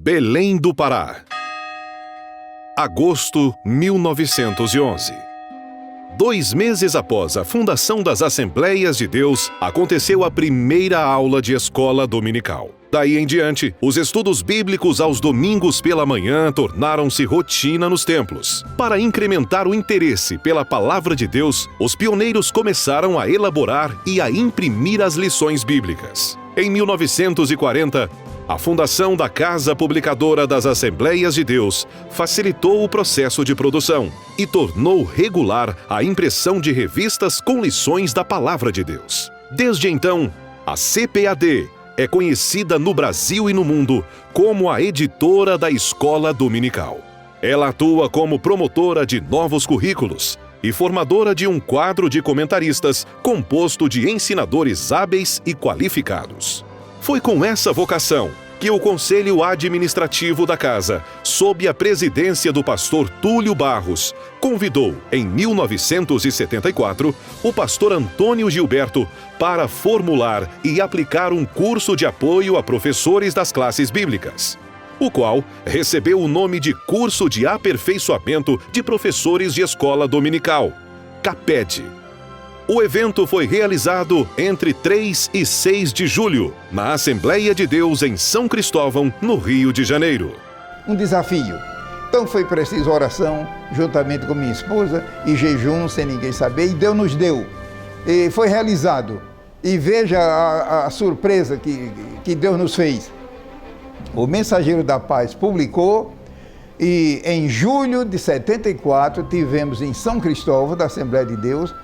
Belém do Pará. Agosto 1911. 2 meses após a fundação das Assembleias de Deus, aconteceu a primeira aula de escola dominical. Daí em diante, os estudos bíblicos aos domingos pela manhã tornaram-se rotina nos templos. Para incrementar o interesse pela palavra de Deus, os pioneiros começaram a elaborar e a imprimir as lições bíblicas. Em 1940, a fundação da Casa Publicadora das Assembleias de Deus facilitou o processo de produção e tornou regular a impressão de revistas com lições da Palavra de Deus. Desde então, a CPAD é conhecida no Brasil e no mundo como a editora da escola dominical. Ela atua como promotora de novos currículos e formadora de um quadro de comentaristas composto de ensinadores hábeis e qualificados. Foi com essa vocação que o Conselho Administrativo da Casa, sob a presidência do pastor Túlio Barros, convidou, em 1974, o pastor Antônio Gilberto para formular e aplicar um curso de apoio a professores das classes bíblicas, o qual recebeu o nome de Curso de Aperfeiçoamento de Professores de Escola Dominical, CAPED. O evento foi realizado entre 3 e 6 de julho, na Assembleia de Deus em São Cristóvão, no Rio de Janeiro. Um desafio. Então foi preciso oração, juntamente com minha esposa, e jejum, sem ninguém saber, e Deus nos deu. E foi realizado. E veja a surpresa que Deus nos fez. O Mensageiro da Paz publicou, e em julho de 74 tivemos em São Cristóvão, da Assembleia de Deus,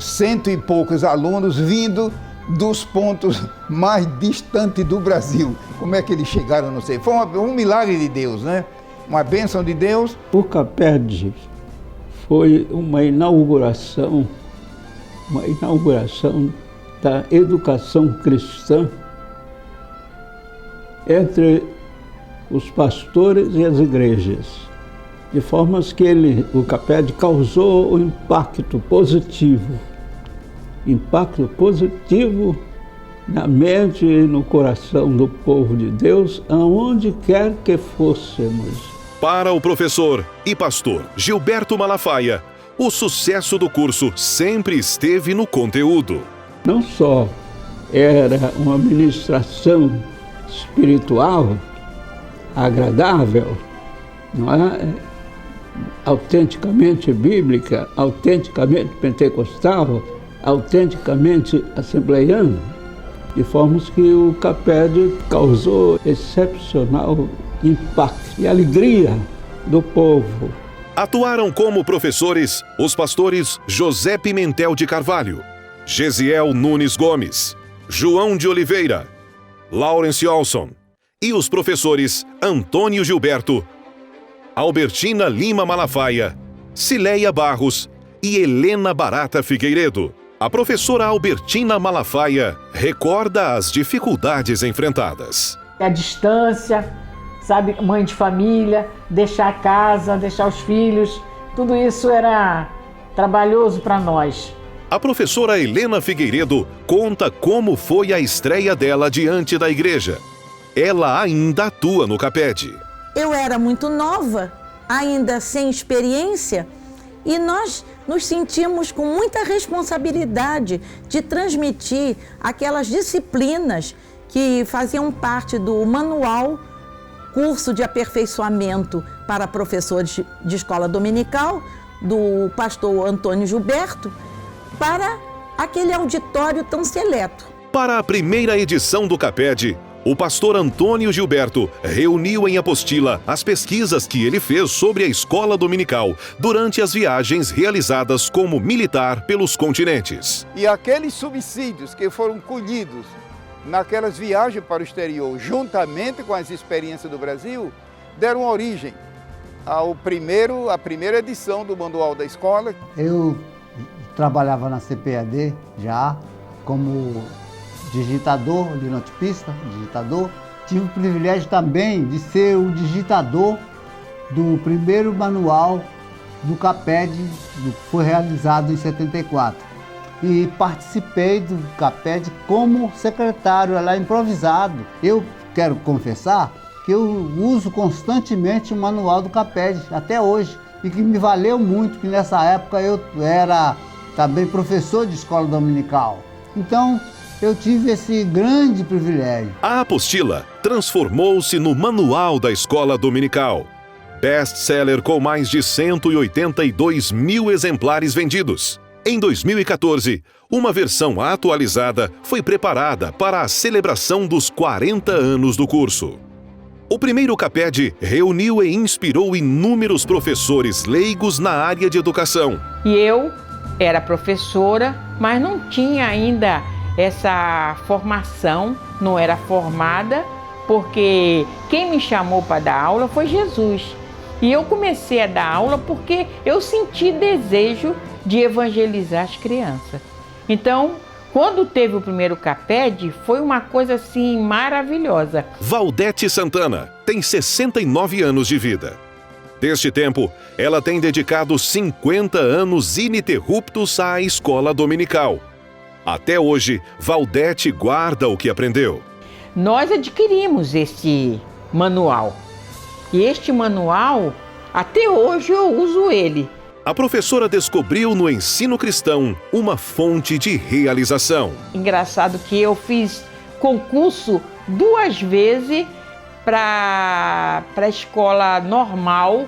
100 e poucos alunos vindo dos pontos mais distantes do Brasil. Como é que eles chegaram, não sei. Foi um milagre de Deus, né? Uma bênção de Deus. O CAPED foi uma inauguração da educação cristã entre os pastores e as igrejas, de formas que o CAPED causou um impacto positivo na mente e no coração do povo de Deus, aonde quer que fôssemos. Para o professor e pastor Gilberto Malafaia, o sucesso do curso sempre esteve no conteúdo. Não só era uma ministração espiritual agradável, não é? Autenticamente bíblica, autenticamente pentecostal, autenticamente assembleiana, de formas que o CAPED causou excepcional impacto e alegria do povo. Atuaram como professores os pastores José Pimentel de Carvalho, Gesiel Nunes Gomes, João de Oliveira, Lawrence Olson e os professores Antônio Gilberto, Albertina Lima Malafaia, Cileia Barros e Helena Barata Figueiredo. A professora Albertina Malafaia recorda as dificuldades enfrentadas. A distância, sabe, mãe de família, deixar a casa, deixar os filhos, tudo isso era trabalhoso para nós. A professora Helena Figueiredo conta como foi a estreia dela diante da igreja. Ela ainda atua no CAPED. Eu era muito nova, ainda sem experiência, e nós nos sentimos com muita responsabilidade de transmitir aquelas disciplinas que faziam parte do manual Curso de Aperfeiçoamento para Professores de Escola Dominical, do pastor Antônio Gilberto, para aquele auditório tão seleto. Para a primeira edição do CAPED, o pastor Antônio Gilberto reuniu em apostila as pesquisas que ele fez sobre a escola dominical durante as viagens realizadas como militar pelos continentes. E aqueles subsídios que foram colhidos naquelas viagens para o exterior, juntamente com as experiências do Brasil, deram origem à primeira edição do Manual da Escola. Eu trabalhava na CPAD já como digitador, linotipista, digitador. Tive o privilégio também de ser o digitador do primeiro manual do CAPED, que foi realizado em 74. E participei do CAPED como secretário lá improvisado. Eu quero confessar que que eu uso constantemente o manual do CAPED até hoje e que me valeu muito, que nessa época eu era também professor de escola dominical. Então, eu tive esse grande privilégio. A apostila transformou-se no Manual da Escola Dominical. Best-seller com mais de 182 mil exemplares vendidos. Em 2014, uma versão atualizada foi preparada para a celebração dos 40 anos do curso. O primeiro CAPED reuniu e inspirou inúmeros professores leigos na área de educação. E eu era professora, mas não tinha ainda essa formação, não era formada, porque quem me chamou para dar aula foi Jesus. E eu comecei a dar aula porque eu senti desejo de evangelizar as crianças. Então, quando teve o primeiro CAPED, foi uma coisa assim maravilhosa. Valdete Santana tem 69 anos de vida. Deste tempo, ela tem dedicado 50 anos ininterruptos à escola dominical. Até hoje, Valdete guarda o que aprendeu. Nós adquirimos esse manual. E este manual, até hoje eu uso ele. A professora descobriu no ensino cristão uma fonte de realização. Engraçado que eu fiz concurso 2 vezes para a escola normal,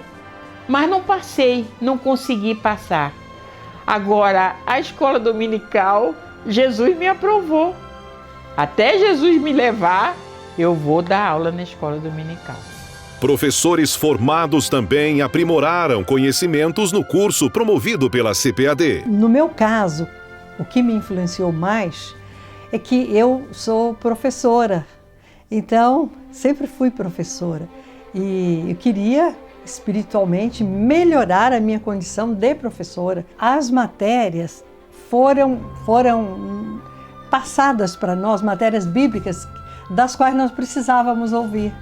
mas não passei, não consegui passar. Agora, a escola dominical, Jesus me aprovou. Até Jesus me levar, eu vou dar aula na escola dominical. Professores formados também aprimoraram conhecimentos no curso promovido pela CPAD. No meu caso, o que me influenciou mais é que eu sou professora. Então, sempre fui professora. E eu queria, espiritualmente, melhorar a minha condição de professora. As matérias foram passadas para nós, matérias bíblicas, das quais nós precisávamos ouvir.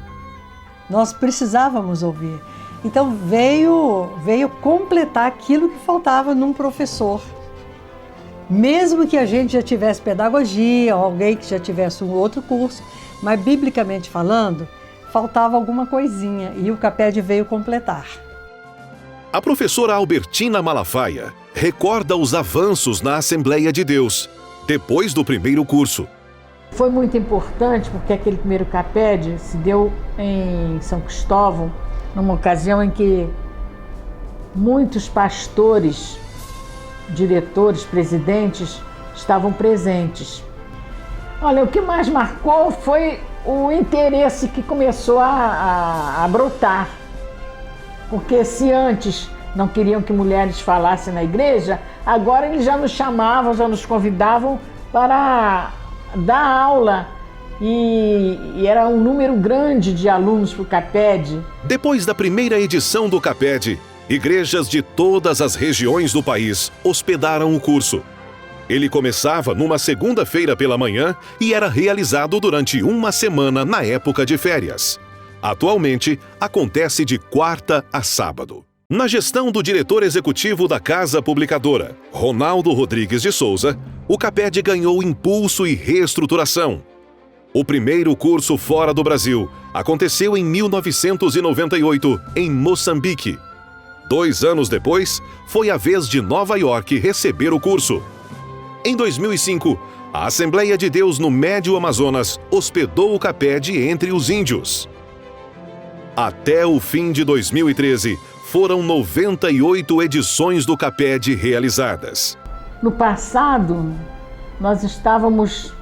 Então veio completar aquilo que faltava num professor. Mesmo que a gente já tivesse pedagogia, ou alguém que já tivesse um outro curso, mas biblicamente falando, faltava alguma coisinha e o CAPED veio completar. A professora Albertina Malafaia recorda os avanços na Assembleia de Deus, depois do primeiro curso. Foi muito importante porque aquele primeiro CAPED se deu em São Cristóvão, numa ocasião em que muitos pastores, diretores, presidentes estavam presentes. Olha, o que mais marcou foi o interesse que começou a brotar. Porque se antes não queriam que mulheres falassem na igreja, agora eles já nos chamavam, já nos convidavam para dar aula e era um número grande de alunos para o CAPED. Depois da primeira edição do CAPED, igrejas de todas as regiões do país hospedaram o curso. Ele começava numa segunda-feira pela manhã e era realizado durante uma semana na época de férias. Atualmente, acontece de quarta a sábado. Na gestão do diretor executivo da Casa Publicadora, Ronaldo Rodrigues de Souza, o CAPED ganhou impulso e reestruturação. O primeiro curso fora do Brasil aconteceu em 1998, em Moçambique. 2 anos depois, foi a vez de Nova York receber o curso. Em 2005, a Assembleia de Deus no Médio Amazonas hospedou o CAPED entre os índios. Até o fim de 2013, foram 98 edições do CAPED realizadas. No passado, nós estávamos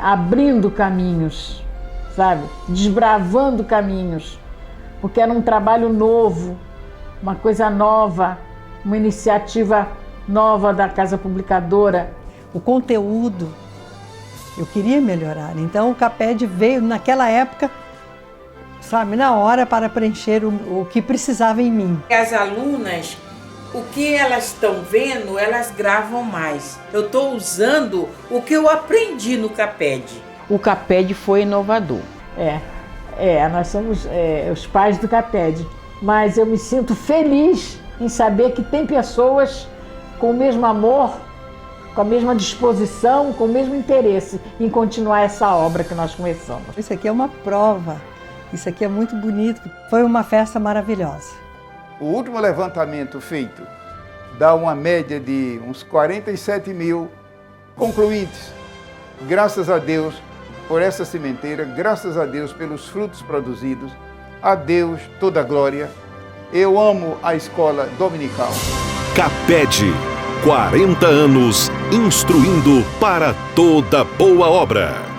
abrindo caminhos, sabe? Desbravando caminhos, porque era um trabalho novo, uma coisa nova, uma iniciativa nova da Casa Publicadora. O conteúdo eu queria melhorar, então o CAPED veio naquela época, sabe, na hora para preencher o que precisava em mim. As alunas, o que elas estão vendo, elas gravam mais. Eu estou usando o que eu aprendi no CAPED. O CAPED foi inovador. Nós somos os pais do CAPED, mas eu me sinto feliz em saber que tem pessoas com o mesmo amor, com a mesma disposição, com o mesmo interesse em continuar essa obra que nós começamos. Isso aqui é uma prova Isso aqui é muito bonito. Foi uma festa maravilhosa. O último levantamento feito dá uma média de uns 47 mil concluintes. Graças a Deus por essa sementeira, graças a Deus pelos frutos produzidos, a Deus toda a glória. Eu amo a escola dominical. CAPED, 40 anos instruindo para toda boa obra.